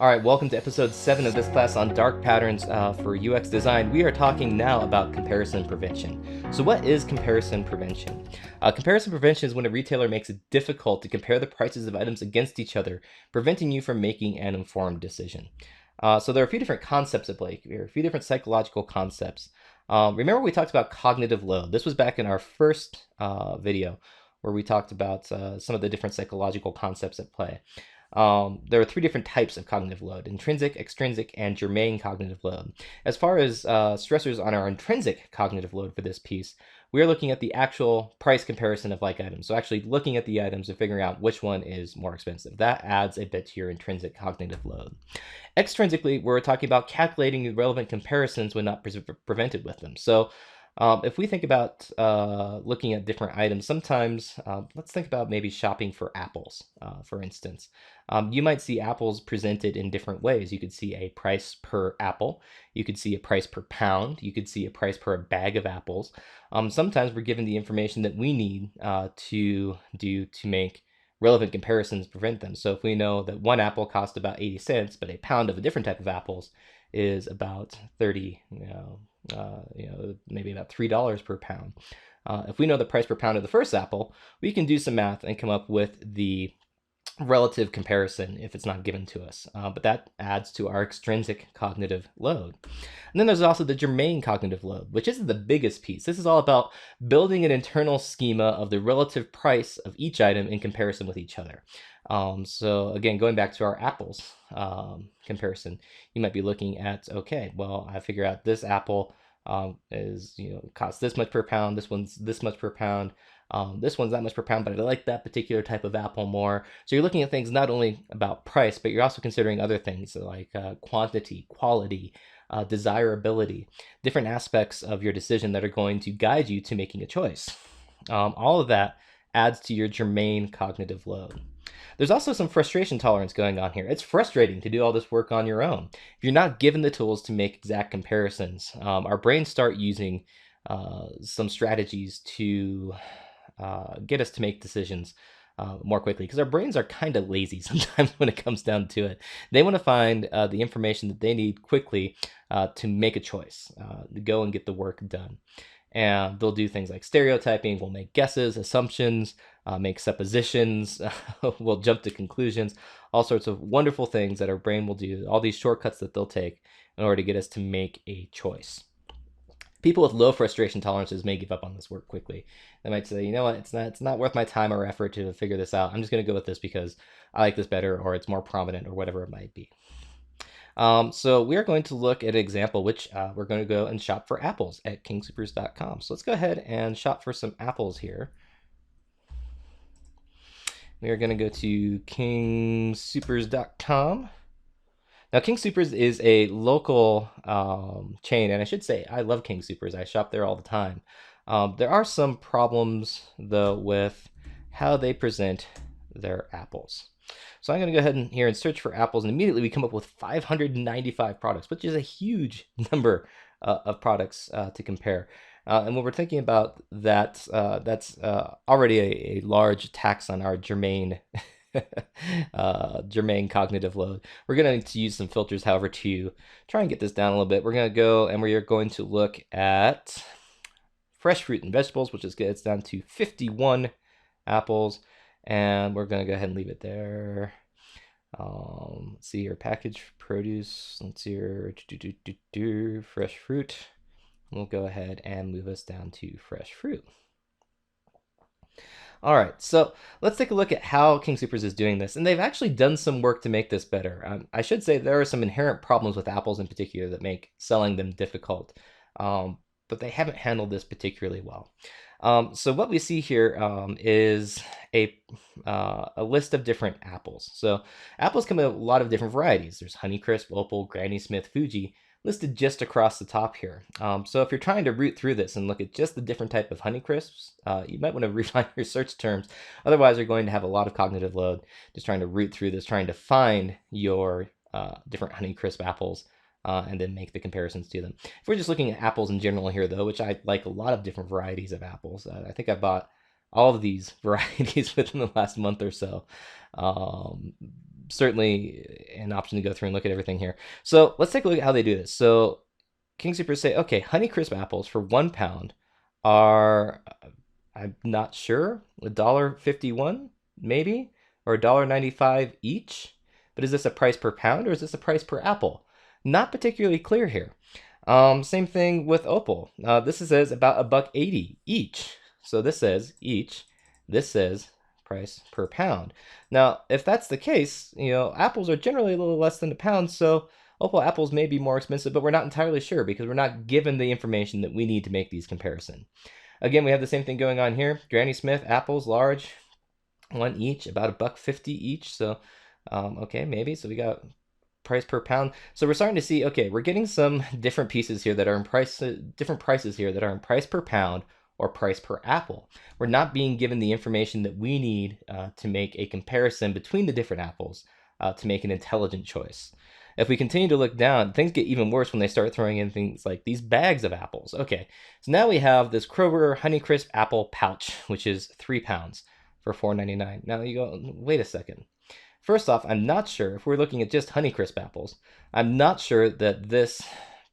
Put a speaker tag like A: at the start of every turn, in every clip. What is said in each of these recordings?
A: All right, welcome to episode 7 of this class on dark patterns for UX design. We are talking now about comparison prevention. So, what is comparison prevention? Comparison prevention is when a retailer makes it difficult to compare the prices of items against each other, preventing you from making an informed decision. So, there are a few different concepts at play here, a few different psychological concepts. Remember, we talked about cognitive load. This was back in our first video where we talked about some of the different psychological concepts at play. There are three different types of cognitive load: intrinsic, extrinsic, and germane cognitive load. As far as stressors on our intrinsic cognitive load for this piece, we are looking at the actual price comparison of like items. So actually looking at the items and figuring out which one is more expensive. That adds a bit to your intrinsic cognitive load. Extrinsically, we're talking about calculating relevant comparisons when not prevented with them. So if we think about looking at different items, sometimes let's think about maybe shopping for apples, for instance. You might see apples presented in different ways. You could see a price per apple. You could see a price per pound. You could see a price per bag of apples. Sometimes we're given the information that we need to make relevant comparisons prevent them. So if we know that one apple cost about 80 cents, but a pound of a different type of apples is about 30, maybe about $3 per pound. If we know the price per pound of the first apple, we can do some math and come up with the relative comparison if it's not given to us. But that adds to our extrinsic cognitive load. And then there's also the germane cognitive load, which is the biggest piece. This is all about building an internal schema of the relative price of each item in comparison with each other. So again, going back to our apples comparison, you might be looking at, okay, well, I figure out this apple is, costs this much per pound. This one's this much per pound. This one's that much per pound, but I like that particular type of apple more. So you're looking at things not only about price, but you're also considering other things like quantity, quality, desirability, different aspects of your decision that are going to guide you to making a choice. All of that adds to your germane cognitive load. There's also some frustration tolerance going on here. It's frustrating to do all this work on your own. If you're not given the tools to make exact comparisons, our brains start using some strategies to get us to make decisions more quickly, because our brains are kind of lazy sometimes when it comes down to it. They want to find the information that they need quickly to make a choice, to go and get the work done. And they'll do things like stereotyping, we'll make guesses, assumptions, make suppositions, we'll jump to conclusions, all sorts of wonderful things that our brain will do, all these shortcuts that they'll take in order to get us to make a choice. People with low frustration tolerances may give up on this work quickly. They might say, you know what, it's not worth my time or effort to figure this out. I'm just going to go with this because I like this better, or it's more prominent, or whatever it might be. So we are going to look at an example, which we're going to go and shop for apples at kingsupers.com. So let's go ahead and shop for some apples here. We are going to go to kingsupers.com. Now, King Supers is a local chain, and I should say I love King Supers. I shop there all the time. There are some problems, though, with how they present their apples. So I'm going to go ahead and here and search for apples, and immediately we come up with 595 products, which is a huge number of products to compare. And when we're thinking about that, that's already a large tax on our germane germane cognitive load. We're going to use some filters, however, to try and get this down a little bit. We're going to go and we're going to look at fresh fruit and vegetables, which is good. It's down to 51 apples, and we're going to go ahead and leave it there. Let's see your packaged produce. Let's see your fresh fruit. We'll go ahead and move us down to fresh fruit. All right, so let's take a look at how King Supers is doing this. And they've actually done some work to make this better. I should say there are some inherent problems with apples in particular that make selling them difficult, but they haven't handled this particularly well. So what we see here is a list of different apples. So apples come in a lot of different varieties. There's Honeycrisp, Opal, Granny Smith, Fuji, listed just across the top here. So if you're trying to root through this and look at just the different type of Honeycrisps, you might want to refine your search terms. Otherwise, you're going to have a lot of cognitive load just trying to root through this, trying to find your different Honeycrisp apples and then make the comparisons to them. If we're just looking at apples in general here, though, which I like a lot of different varieties of apples. I think I've bought all of these varieties within the last month or so. certainly an option to go through and look at everything here. So let's take a look at how they do this. So King Soopers say, okay, Honeycrisp apples for 1 pound are, I'm not sure, $1.51 maybe, or $1.95 each. But is this a price per pound or is this a price per apple? Not particularly clear here. Same thing with Opal. This says about $1.80 each. So this says each. This says price per pound. Now, if that's the case, apples are generally a little less than a pound, so Opal apples may be more expensive, but we're not entirely sure because we're not given the information that we need to make these comparisons. Again, we have the same thing going on here. Granny Smith apples, large, one each, about $1.50 each. So, okay, maybe. So we got price per pound. So we're starting to see, okay, we're getting some different pieces here that are in price, different prices here that are in price per pound or price per apple. We're not being given the information that we need to make a comparison between the different apples to make an intelligent choice. If we continue to look down, things get even worse when they start throwing in things like these bags of apples. Okay, so now we have this Kroger Honeycrisp apple pouch, which is 3 pounds for $4.99. Now you go, wait a second. First off, I'm not sure, if we're looking at just Honeycrisp apples, I'm not sure that this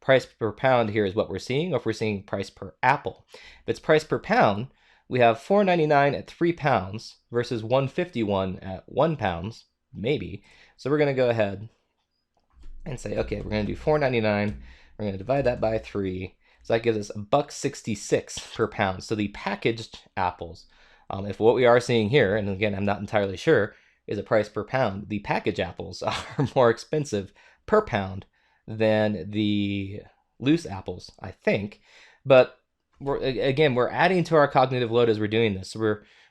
A: price per pound here is what we're seeing, or if we're seeing price per apple. If it's price per pound, we have $4.99 at 3 pounds versus $1.51 at 1 pound, maybe. So we're going to go ahead and say, okay, we're going to do $4.99. We're going to divide that by 3. So that gives us $1.66 per pound. So the packaged apples, if what we are seeing here, and again, I'm not entirely sure, is a price per pound, the packaged apples are more expensive per pound than the loose apples, I think. But we're adding to our cognitive load as we're doing this. So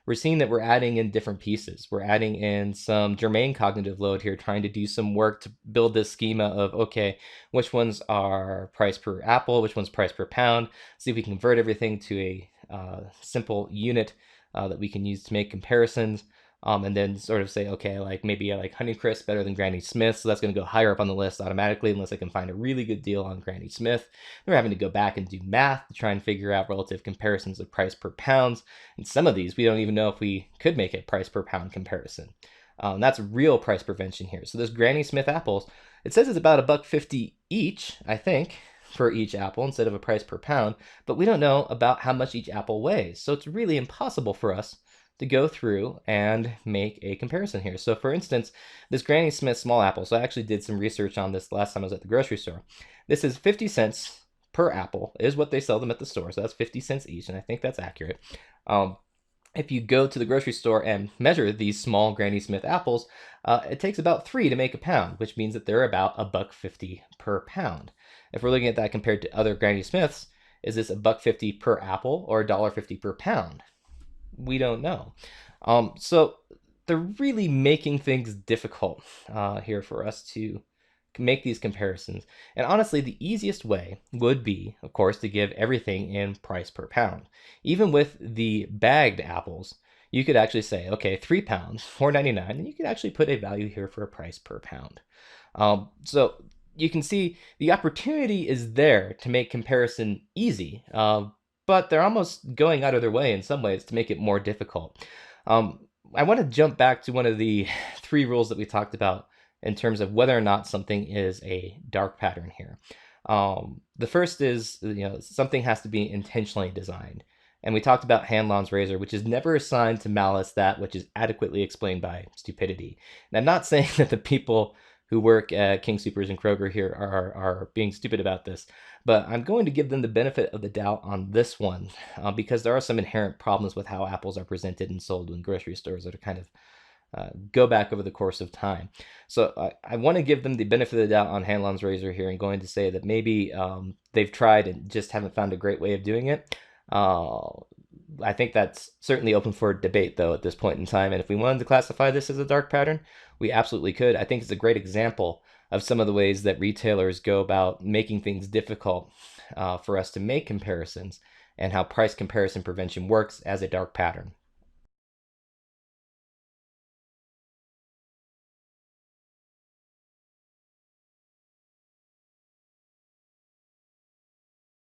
A: we're seeing that we're adding in different pieces. We're adding in some germane cognitive load here, trying to do some work to build this schema of, okay, which ones are price per apple, which one's price per pound. See if we can convert everything to a simple unit that we can use to make comparisons. And then sort of say, okay, like maybe I like Honeycrisp better than Granny Smith, so that's going to go higher up on the list automatically unless I can find a really good deal on Granny Smith. We're having to go back and do math to try and figure out relative comparisons of price per pounds. And some of these, we don't even know if we could make a price per pound comparison. That's real price prevention here. So this Granny Smith apples, it says it's about $1.50 each, I think, for each apple instead of a price per pound, but we don't know about how much each apple weighs. So it's really impossible for us to go through and make a comparison here. So for instance, this Granny Smith small apple, so I actually did some research on this last time I was at the grocery store. This is 50 cents per apple is what they sell them at the store. So that's 50 cents each, and I think that's accurate. If you go to the grocery store and measure these small Granny Smith apples, it takes about 3 to make a pound, which means that they're about $1.50 per pound. If we're looking at that compared to other Granny Smiths, is this $1.50 per apple or $1.50 per pound? We don't know. So they're really making things difficult here for us to make these comparisons. And honestly, the easiest way would be, of course, to give everything in price per pound. Even with the bagged apples, you could actually say, okay, 3 pounds, $4.99, and you could actually put a value here for a price per pound. So you can see the opportunity is there to make comparison easy, but they're almost going out of their way in some ways to make it more difficult. I want to jump back to one of the 3 rules that we talked about in terms of whether or not something is a dark pattern here. The first is, something has to be intentionally designed. And we talked about Hanlon's razor, which is never assigned to malice that which is adequately explained by stupidity. And I'm not saying that the people who work at King Soopers and Kroger here are being stupid about this, but I'm going to give them the benefit of the doubt on this one because there are some inherent problems with how apples are presented and sold in grocery stores that are kind of go back over the course of time. So I want to give them the benefit of the doubt on Hanlon's razor here and going to say that maybe they've tried and just haven't found a great way of doing it. I think that's certainly open for debate, though, at this point in time. And if we wanted to classify this as a dark pattern, we absolutely could. I think it's a great example of some of the ways that retailers go about making things difficult for us to make comparisons and how price comparison prevention works as a dark pattern.